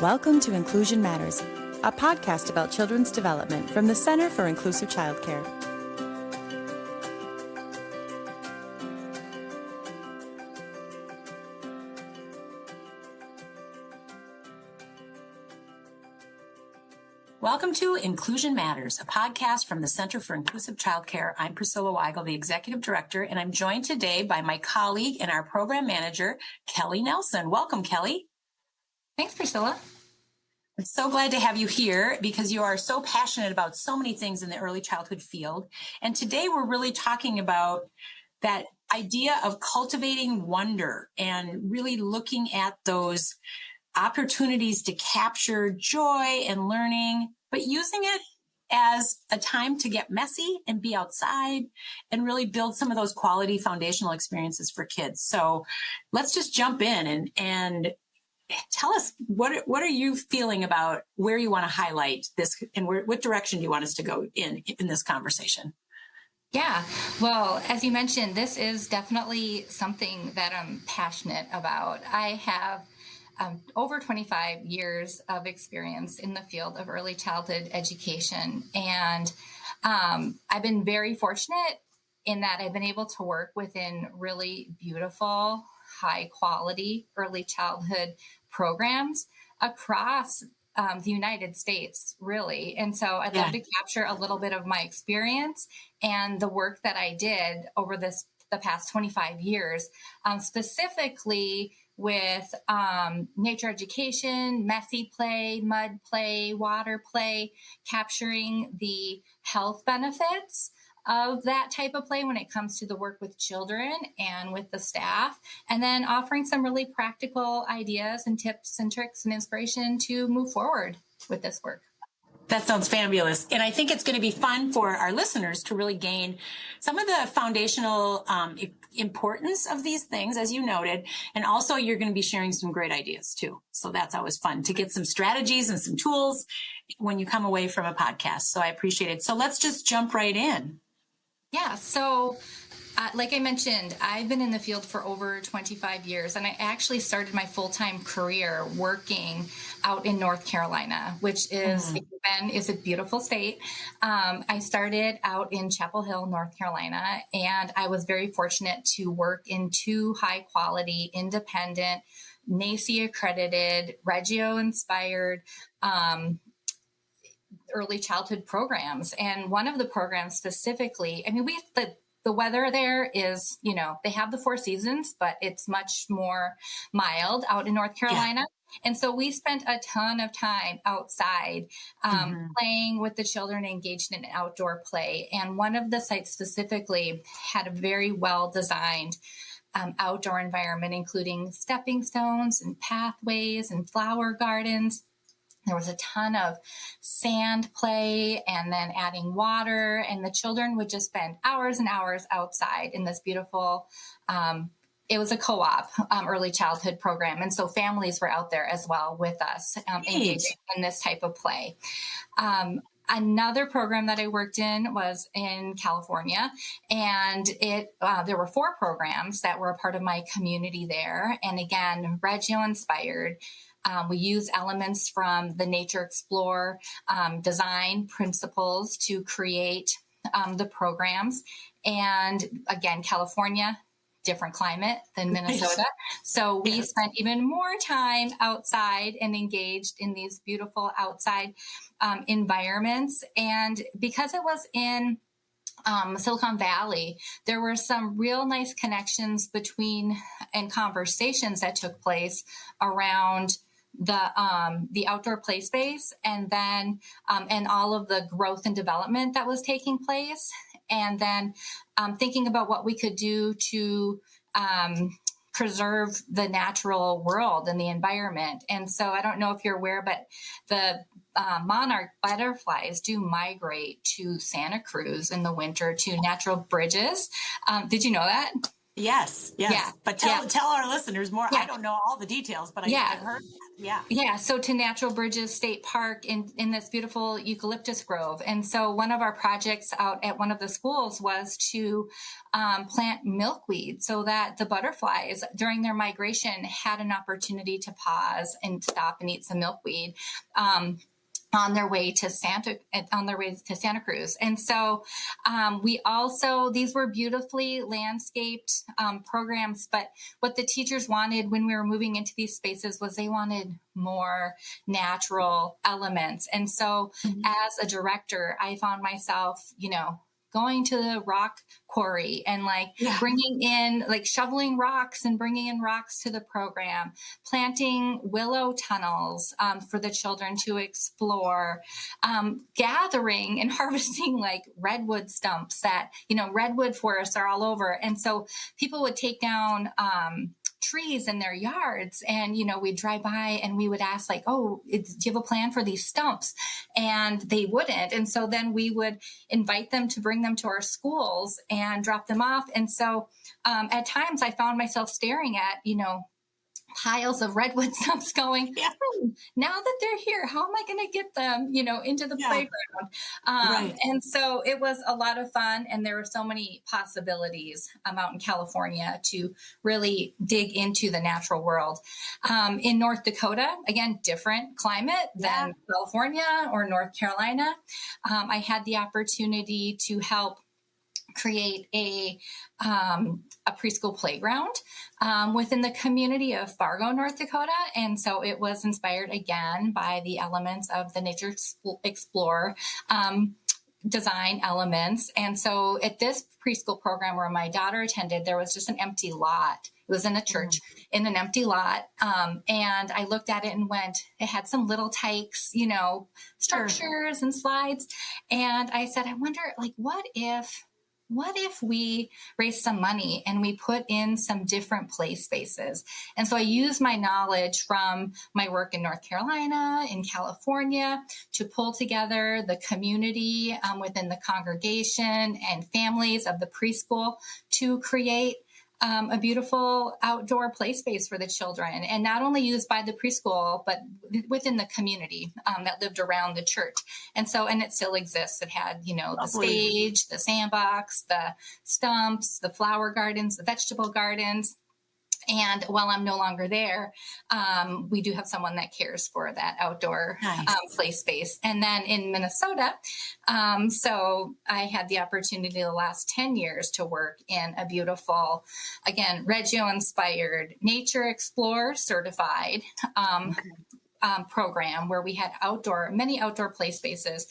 Welcome to Inclusion Matters, a podcast about children's development from the Center for Inclusive Childcare. Welcome to Inclusion Matters, a podcast from the Center for Inclusive Childcare. I'm Priscilla Weigel, the Executive Director, and I'm joined today by my colleague and our Program Manager, Kellee Nelson. Welcome, Kellee. Thanks, Priscilla. I'm so glad to have you here because you are so passionate about so many things in the early childhood field. And today we're really talking about that idea of cultivating wonder and really looking at those opportunities to capture joy and learning, but using it as a time to get messy and be outside and really build some of those quality foundational experiences for kids. So let's just jump in and tell us what are you feeling about where you want to highlight this and what direction do you want us to go in this conversation? Yeah, well, as you mentioned, this is definitely something that I'm passionate about. I have over 25 years of experience in the field of early childhood education. And I've been very fortunate in that I've been able to work within really beautiful, high quality early childhood programs across the United States, really. And so I'd love to capture a little bit of my experience and the work that I did over the past 25 years, specifically with nature education, messy play, mud play, water play, capturing the health benefits of that type of play when it comes to the work with children and with the staff, and then offering some really practical ideas and tips and tricks and inspiration to move forward with this work. That sounds fabulous. And I think it's going to be fun for our listeners to really gain some of the foundational importance of these things, as you noted. And also you're going to be sharing some great ideas too. So that's always fun to get some strategies and some tools when you come away from a podcast. So I appreciate it. So let's just jump right in. Yeah. So like I mentioned, I've been in the field for over 25 years, and I actually started my full-time career working out in North Carolina, which is, is a beautiful state. I started out in Chapel Hill, North Carolina, and I was very fortunate to work in two high-quality, independent, NACCE accredited, Reggio-inspired early childhood programs. And one of the programs specifically, I mean, the weather there is, they have the four seasons, but it's much more mild out in North Carolina. Yeah. And so we spent a ton of time outside playing with the children, engaged in outdoor play. And one of the sites specifically had a very well-designed outdoor environment, including stepping stones and pathways and flower gardens. There was a ton of sand play and then adding water, and the children would just spend hours and hours outside in this beautiful, it was a co-op early childhood program. And so families were out there as well with us engaging in this type of play. Another program that I worked in was in California, and there were four programs that were a part of my community there. And again, Reggio inspired. We use elements from the Nature Explore design principles to create the programs. And again, California, different climate than Minnesota. So we spent even more time outside and engaged in these beautiful outside environments. And because it was in Silicon Valley, there were some real nice connections between and conversations that took place around the outdoor play space, and then and all of the growth and development that was taking place, and then thinking about what we could do to preserve the natural world and the environment. And so I don't know if you're aware, but the monarch butterflies do migrate to Santa Cruz in the winter to natural bridges. Did you know that? Yes. Yeah. But tell our listeners more. Yeah. I don't know all the details, but I've heard that. Yeah. Yeah. So to Natural Bridges State Park in this beautiful eucalyptus grove. And so one of our projects out at one of the schools was to plant milkweed so that the butterflies during their migration had an opportunity to pause and stop and eat some milkweed. On their way to Santa Cruz. And so these were beautifully landscaped programs, but what the teachers wanted when we were moving into these spaces was they wanted more natural elements. And so as a director, I found myself, going to the rock quarry and shoveling rocks and bringing in rocks to the program, planting willow tunnels for the children to explore, gathering and harvesting redwood stumps that, redwood forests are all over. And so people would take down trees in their yards and, we'd drive by and we would ask do you have a plan for these stumps? And they wouldn't. And so then we would invite them to bring them to our schools and drop them off. And so at times I found myself staring at, piles of redwood stumps going, now that they're here, how am I going to get them, into the playground? Right. And so it was a lot of fun. And there were so many possibilities out in California to really dig into the natural world. In North Dakota, again, different climate than California or North Carolina. I had the opportunity to help create a preschool playground within the community of Fargo, North Dakota. And so it was inspired again by the elements of the Nature Explorer design elements. And so at this preschool program where my daughter attended, there was just an empty lot. It was in a church in an empty lot. And I looked at it and went, it had some little tykes, structures and slides. And I said, I wonder, what if we raise some money and we put in some different play spaces? And so I used my knowledge from my work in North Carolina, in California, to pull together the community within the congregation and families of the preschool to create a beautiful outdoor play space for the children, and not only used by the preschool, but within the community that lived around the church. And it still exists. It had, the stage, the sandbox, the stumps, the flower gardens, the vegetable gardens. And while I'm no longer there, we do have someone that cares for that outdoor play space. And then in Minnesota, so I had the opportunity the last 10 years to work in a beautiful, again, Reggio-inspired, Nature Explorer certified program where we had many outdoor play spaces.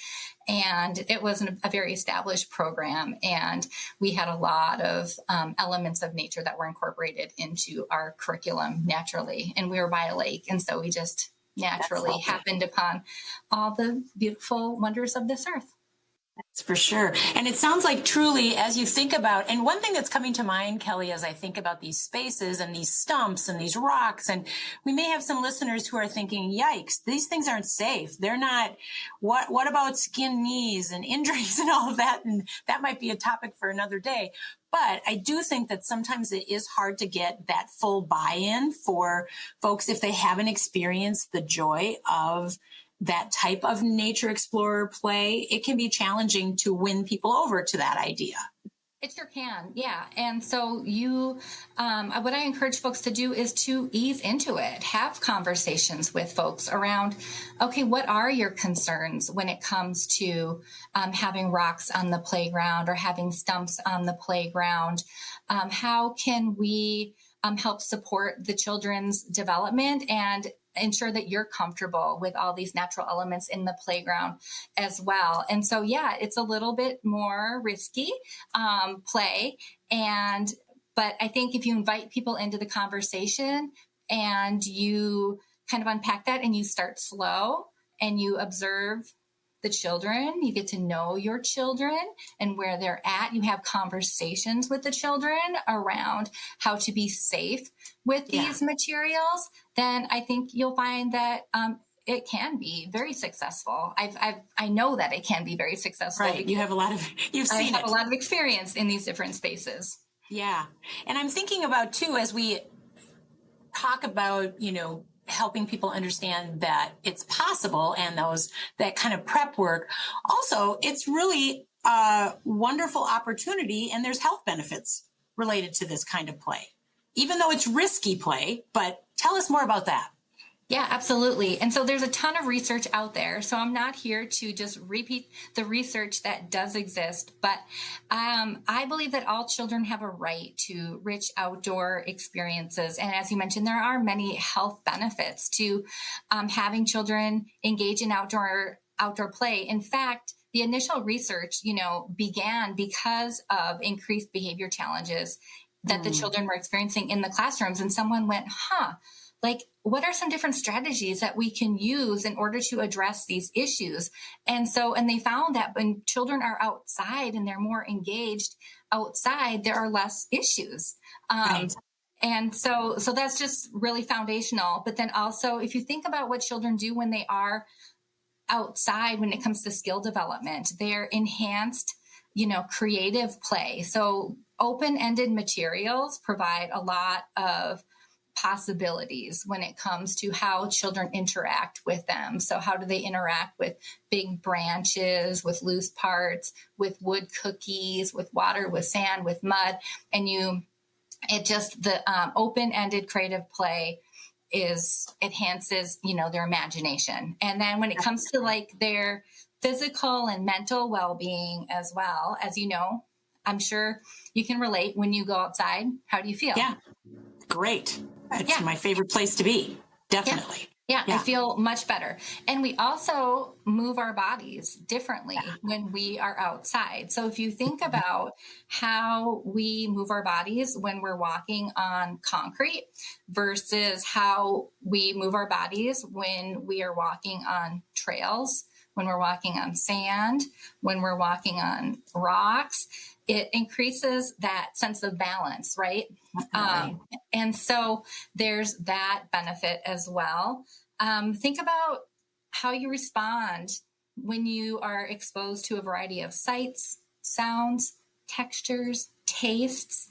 And it was a very established program. And we had a lot of elements of nature that were incorporated into our curriculum naturally. And we were by a lake. And so we just naturally happened upon all the beautiful wonders of this earth. That's for sure. And it sounds like truly, as you think about, and one thing that's coming to mind, Kellee, as I think about these spaces and these stumps and these rocks, and we may have some listeners who are thinking, yikes, these things aren't safe. They're not, what about skin knees and injuries and all of that? And that might be a topic for another day. But I do think that sometimes it is hard to get that full buy-in for folks if they haven't experienced the joy of that type of nature explorer play. It can be challenging to win people over to that idea. It sure can. Yeah. And so what I encourage folks to do is to ease into it, have conversations with folks around, okay, what are your concerns when it comes to having rocks on the playground or having stumps on the playground? How can we help support the children's development and ensure that you're comfortable with all these natural elements in the playground as well? And so, it's a little bit more risky play. But I think if you invite people into the conversation and you kind of unpack that and you start slow and you observe the children, you get to know your children and where they're at. You have conversations with the children around how to be safe with these materials. Then I think you'll find that it can be very successful. I know that it can be very successful. Right. You have a lot of, you've seen it. I have a lot of experience in these different spaces. Yeah. And I'm thinking about too, as we talk about, helping people understand that it's possible and that kind of prep work. Also, it's really a wonderful opportunity, and there's health benefits related to this kind of play, even though it's risky play. But tell us more about that. Yeah, absolutely. And so there's a ton of research out there. So I'm not here to just repeat the research that does exist, but I believe that all children have a right to rich outdoor experiences. And as you mentioned, there are many health benefits to having children engage in outdoor play. In fact, the initial research, began because of increased behavior challenges that the children were experiencing in the classrooms. And someone went, like, what are some different strategies that we can use in order to address these issues? And they found that when children are outside and they're more engaged outside, there are less issues. Right. And so that's just really foundational. But then also, if you think about what children do when they are outside, when it comes to skill development, they're enhanced, creative play. So open-ended materials provide a lot of possibilities when it comes to how children interact with them. So how do they interact with big branches, with loose parts, with wood cookies, with water, with sand, with mud? And the open-ended creative play enhances, their imagination. And then when it comes to like their physical and mental well-being as well, as I'm sure you can relate when you go outside. How do you feel? Yeah. Great. It's my favorite place to be. Definitely. Yeah, I feel much better. And we also move our bodies differently when we are outside. So if you think about how we move our bodies when we're walking on concrete versus how we move our bodies when we are walking on trails, when we're walking on sand, when we're walking on rocks, it increases that sense of balance, right? And so there's that benefit as well. Think about how you respond when you are exposed to a variety of sights, sounds, textures, tastes.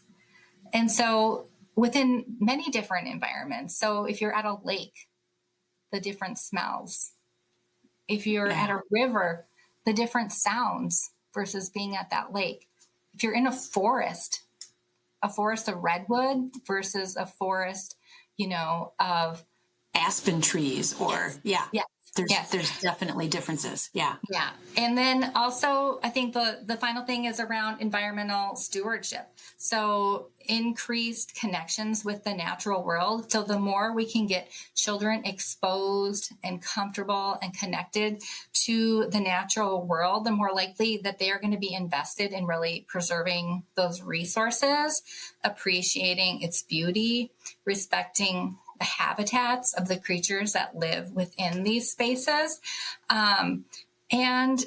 And so within many different environments. So if you're at a lake, the different smells. If you're at a river, the different sounds versus being at that lake. If you're in a forest of redwood versus a forest, of aspen trees or there's definitely differences. Yeah. And then also I think the final thing is around environmental stewardship. So increased connections with the natural world. So the more we can get children exposed and comfortable and connected to the natural world, the more likely that they are going to be invested in really preserving those resources, appreciating its beauty, respecting the habitats of the creatures that live within these spaces. And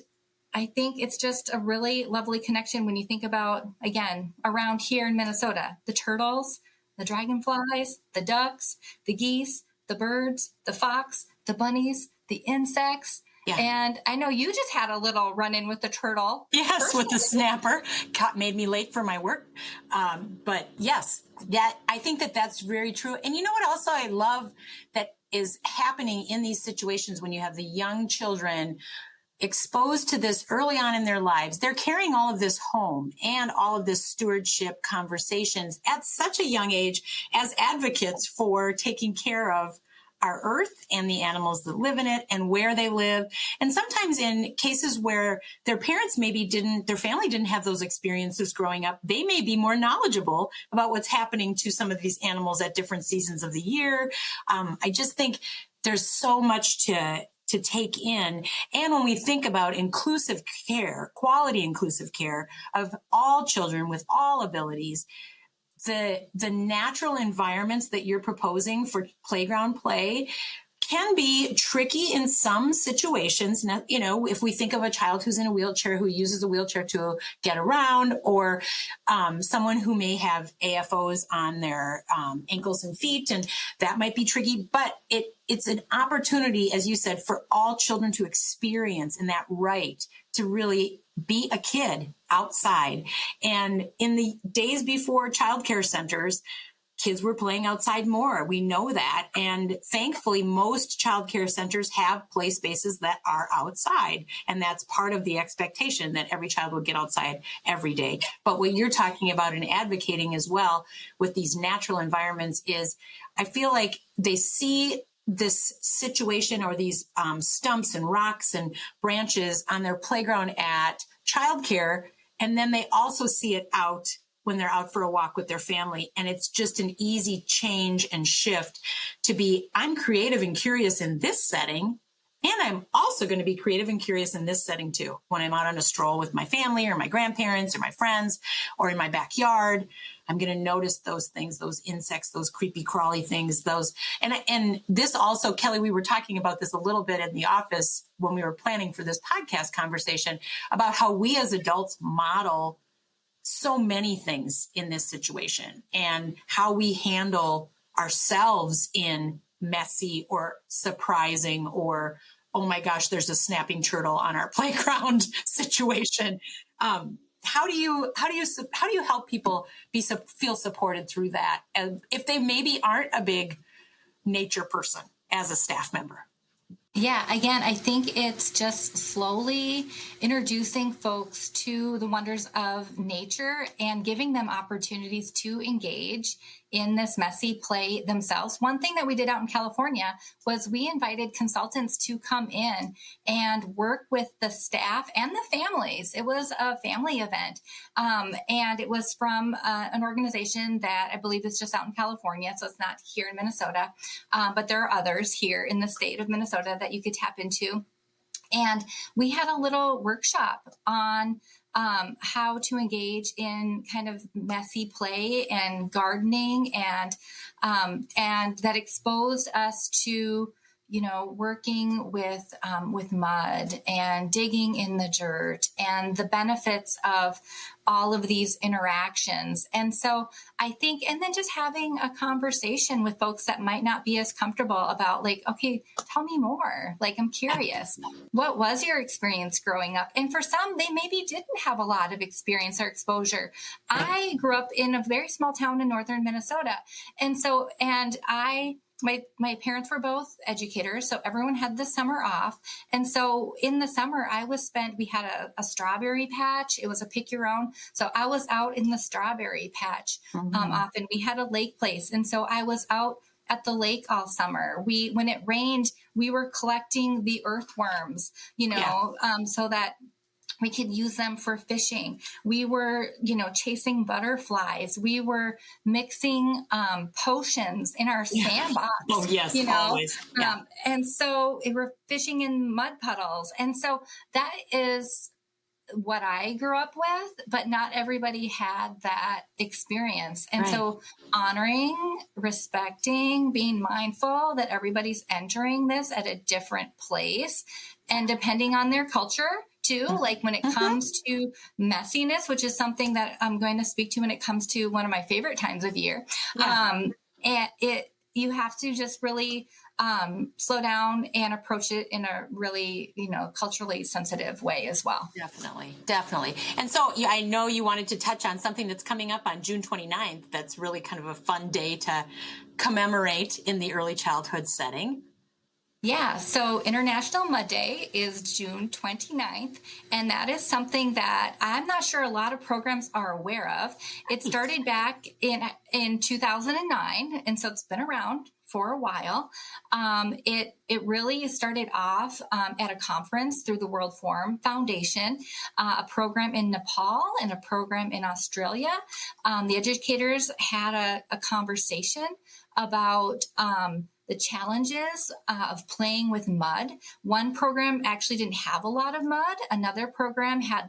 I think it's just a really lovely connection when you think about, again, around here in Minnesota, the turtles, the dragonflies, the ducks, the geese, the birds, the fox, the bunnies, the insects. Yeah. And I know you just had a little run-in with the turtle. Yes, personally. With the snapper. Made me late for my work. But yes, I think that's very true. And you know what also I love that is happening in these situations when you have the young children exposed to this early on in their lives. They're carrying all of this home and all of this stewardship conversations at such a young age as advocates for taking care of our earth and the animals that live in it and where they live. And sometimes in cases where their parents their family didn't have those experiences growing up, they may be more knowledgeable about what's happening to some of these animals at different seasons of the year. I just think there's so much to take in. And when we think about inclusive care, quality inclusive care of all children with all abilities, the natural environments that you're proposing for playground play can be tricky in some situations. Now, if we think of a child who's in a wheelchair, who uses a wheelchair to get around, or someone who may have AFOs on their ankles and feet, and that might be tricky, but it's an opportunity, as you said, for all children to experience and that right to really be a kid outside. And in the days before childcare centers, kids were playing outside more. We know that. And thankfully, most childcare centers have play spaces that are outside. And that's part of the expectation that every child will get outside every day. But what you're talking about and advocating as well with these natural environments is, I feel like they see this situation or these stumps and rocks and branches on their playground at childcare. And then they also see it out when they're out for a walk with their family. And it's just an easy change and shift to be, I'm creative and curious in this setting. And I'm also going to be creative and curious in this setting too. When I'm out on a stroll with my family or my grandparents or my friends or in my backyard, I'm going to notice those things, those insects, those creepy crawly things, those. And this also, Kellee, we were talking about this a little bit in the office when we were planning for this podcast conversation about how we as adults model so many things in this situation and how we handle ourselves in messy or surprising or, oh my gosh, there's a snapping turtle on our playground situation. How do you help people feel supported through that if they maybe aren't a big nature person as a staff member? Yeah, again, I think it's just slowly introducing folks to the wonders of nature and giving them opportunities to engage in this messy play themselves. One thing that we did out in California was we invited consultants to come in and work with the staff and the families. It was a family event. And it was from an organization that I believe is just out in California. So it's not here in Minnesota. But there are others here in the state of Minnesota that you could tap into. And we had a little workshop on how to engage in kind of messy play and gardening, and that exposed us to, working with mud and digging in the dirt and the benefits of all of these interactions. And so I think, and then just having a conversation with folks that might not be as comfortable about okay, tell me more. I'm curious. What was your experience growing up? And for some, they maybe didn't have a lot of experience or exposure. I grew up in a very small town in northern Minnesota. My parents were both educators, so everyone had the summer off. And so in the summer, we had a strawberry patch. It was a pick your own. So I was out in the strawberry patch often. We had a lake place. And so I was out at the lake all summer. When it rained, we were collecting the earthworms, so that we could use them for fishing. We were, chasing butterflies. We were mixing potions in our sandbox. Oh, yes, always. Yeah. And so we were fishing in mud puddles. And so that is what I grew up with, but not everybody had that experience. And so honoring, respecting, being mindful that everybody's entering this at a different place, and depending on their culture, too, when it comes to messiness, which is something that I'm going to speak to when it comes to one of my favorite times of year. Yeah. And you have to just really slow down and approach it in a really, culturally sensitive way as well. Definitely. And so I know you wanted to touch on something that's coming up on June 29th. That's really kind of a fun day to commemorate in the early childhood setting. Yeah, so International Mud Day is June 29th, and that is something that I'm not sure a lot of programs are aware of. It started back in 2009, and so it's been around for a while. It really started off at a conference through the World Forum Foundation, a program in Nepal and a program in Australia. The educators had a conversation about the challenges of playing with mud. One program actually didn't have a lot of mud. Another program had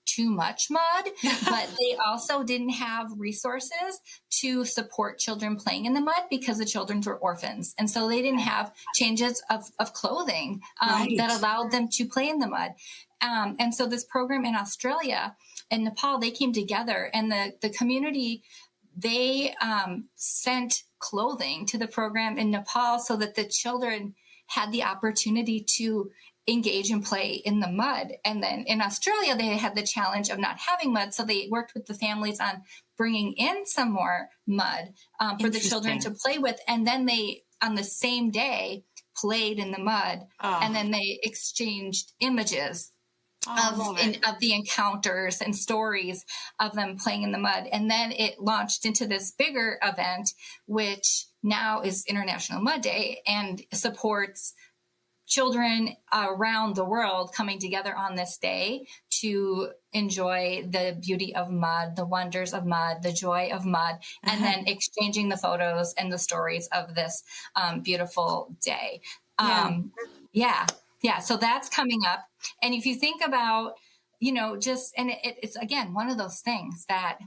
too much mud, but they also didn't have resources to support children playing in the mud because the children were orphans. And so they didn't have changes of clothing that allowed them to play in the mud. And so this program in Australia and Nepal, they came together, and the community, they sent clothing to the program in Nepal so that the children had the opportunity to engage and play in the mud. And then in Australia, they had the challenge of not having mud. So they worked with the families on bringing in some more mud for the children to play with. And then they, on the same day, played in the mud. And then they exchanged images of the encounters and stories of them playing in the mud. And then it launched into this bigger event, which now is International Mud Day and supports children around the world coming together on this day to enjoy the beauty of mud, the wonders of mud, the joy of mud, and then exchanging the photos and the stories of this beautiful day. So that's coming up. And if you think about, it's again, one of those things that,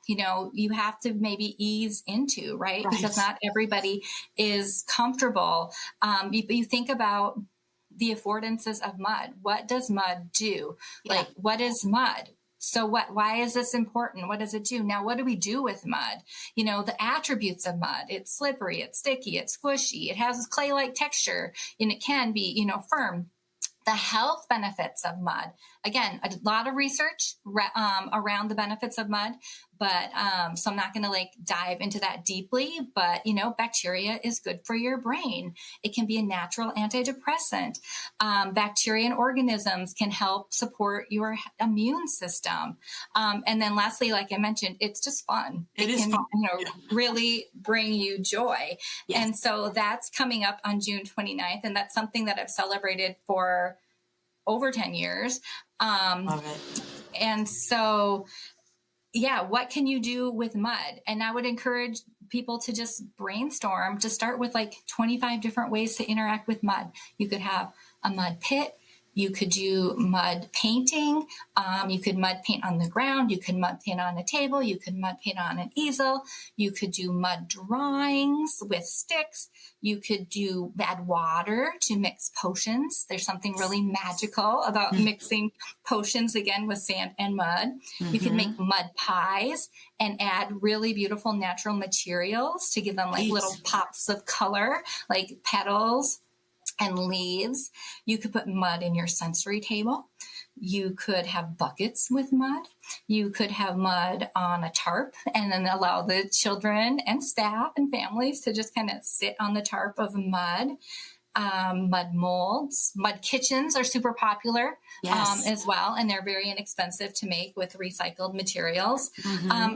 you have to maybe ease into, right? Because not everybody is comfortable. You think about the affordances of mud. What does mud do? Like, what is mud? So why is this important? What does it do? Now, what do we do with mud? The attributes of mud. It's slippery, it's sticky, it's squishy, it has clay-like texture, and it can be, firm. The health benefits of mud. Again, a lot of research around the benefits of mud, but so I'm not going to dive into that deeply, but bacteria is good for your brain. It can be a natural antidepressant. Bacteria and organisms can help support your immune system. And then lastly, like I mentioned, it's just fun. It can really bring you joy. Yes. And so that's coming up on June 29th. And that's something that I've celebrated for over 10 years. Love it. And so, what can you do with mud? And I would encourage people to just brainstorm, to start with 25 different ways to interact with mud. You could have a mud pit. You could do mud painting. You could mud paint on the ground. You could mud paint on a table. You could mud paint on an easel. You could do mud drawings with sticks. You could add water to mix potions. There's something really magical about mixing potions, again, with sand and mud. You can make mud pies and add really beautiful natural materials to give them little pops of color, like petals and leaves. You could put mud in your sensory table. You could have buckets with mud. You could have mud on a tarp and then allow the children and staff and families to just kind of sit on the tarp of mud. Mud molds, mud kitchens are super popular as well, and they're very inexpensive to make with recycled materials.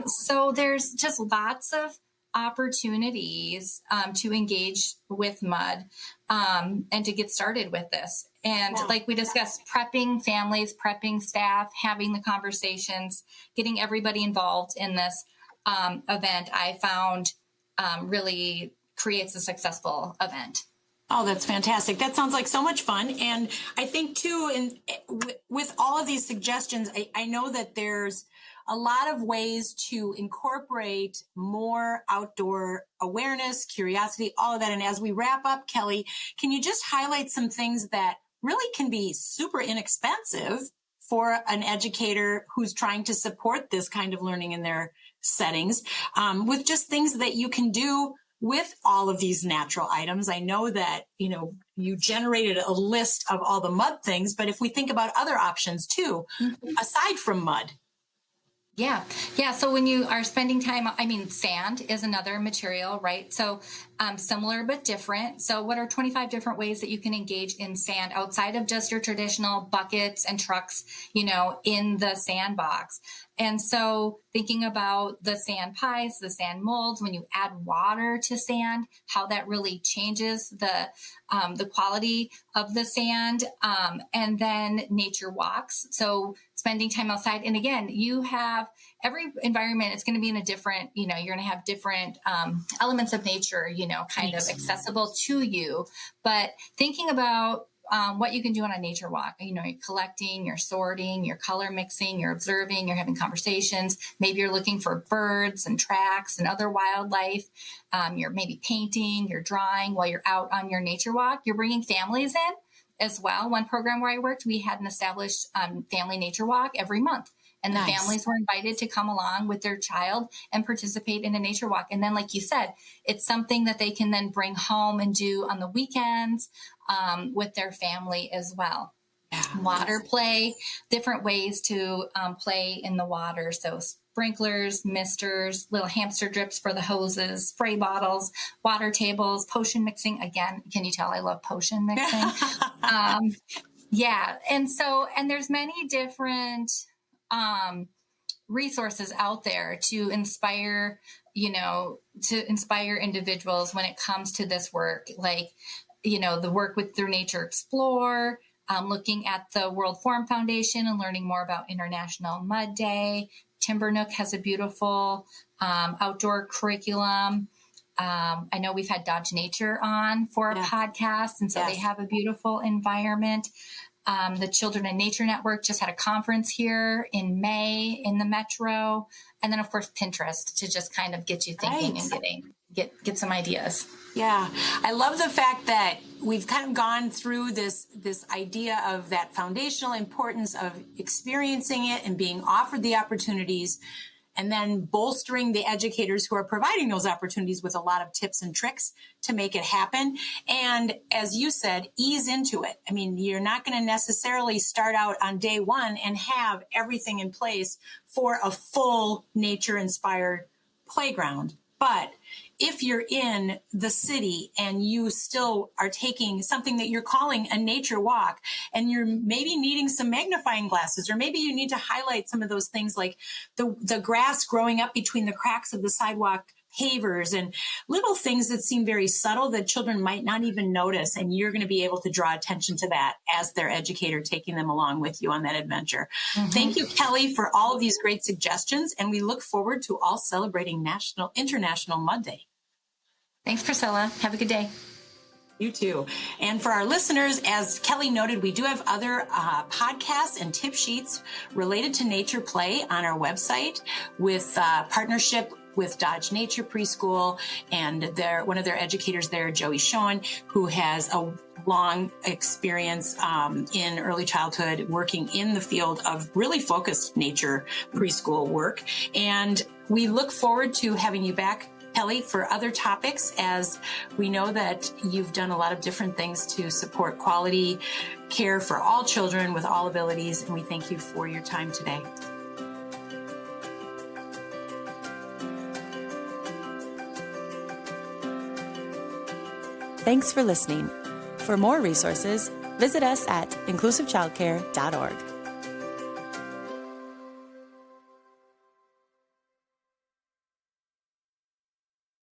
So there's just lots of opportunities to engage with mud and to get started with this. And like we discussed, prepping families, prepping staff, having the conversations, getting everybody involved in this event, I found really creates a successful event. Oh, that's fantastic. That sounds like so much fun. And I think too, with all of these suggestions, I know that there's a lot of ways to incorporate more outdoor awareness, curiosity, all of that. And as we wrap up, Kellee, can you just highlight some things that really can be super inexpensive for an educator who's trying to support this kind of learning in their settings, with just things that you can do with all of these natural items? I know that, you generated a list of all the mud things, but if we think about other options too, aside from mud. Yeah. So when you are spending time, sand is another material, right? So similar but different. So what are 25 different ways that you can engage in sand outside of just your traditional buckets and trucks, in the sandbox? And so thinking about the sand pies, the sand molds, when you add water to sand, how that really changes the quality of the sand, and then nature walks. So spending time outside. And again, you have every environment, it's going to be in a different, you're going to have different elements of nature, kind of accessible to you. But thinking about what you can do on a nature walk, you're collecting, you're sorting, you're color mixing, you're observing, you're having conversations. Maybe you're looking for birds and tracks and other wildlife. You're maybe painting, you're drawing while you're out on your nature walk. You're bringing families in as well. One program where I worked, we had an established family nature walk every month. and the families were invited to come along with their child and participate in a nature walk. And then, like you said, it's something that they can then bring home and do on the weekends with their family as well. Water play, different ways to play in the water. So sprinklers, misters, little hamster drips for the hoses, spray bottles, water tables, potion mixing. Again, can you tell I love potion mixing? And there's many different resources out there to inspire individuals when it comes to this work, like, the work with Through Nature Explore, looking at the World Forum Foundation and learning more about International Mud Day. Timber Nook has a beautiful outdoor curriculum. I know we've had Dodge Nature on for a podcast, and so they have a beautiful environment. The Children in Nature Network just had a conference here in May in the Metro. And then, of course, Pinterest to just kind of get you thinking and get some ideas. Yeah. I love the fact that we've kind of gone through this idea of that foundational importance of experiencing it and being offered the opportunities, and then bolstering the educators who are providing those opportunities with a lot of tips and tricks to make it happen. And as you said, ease into it. I mean, you're not going to necessarily start out on day one and have everything in place for a full nature-inspired playground. But if you're in the city and you still are taking something that you're calling a nature walk, and you're maybe needing some magnifying glasses, or maybe you need to highlight some of those things like the grass growing up between the cracks of the sidewalk pavers and little things that seem very subtle that children might not even notice. And you're going to be able to draw attention to that as their educator, taking them along with you on that adventure. Mm-hmm. Thank you, Kellee, for all of these great suggestions. And we look forward to all celebrating International Mud Day. Thanks, Priscilla. Have a good day. You too. And for our listeners, as Kellee noted, we do have other podcasts and tip sheets related to nature play on our website, with partnership with Dodge Nature Preschool, and one of their educators there, Joey Schoen, who has a long experience in early childhood, working in the field of really focused nature preschool work. And we look forward to having you back, Kellee, for other topics, as we know that you've done a lot of different things to support quality care for all children with all abilities, and we thank you for your time today. Thanks for listening. For more resources, visit us at inclusivechildcare.org.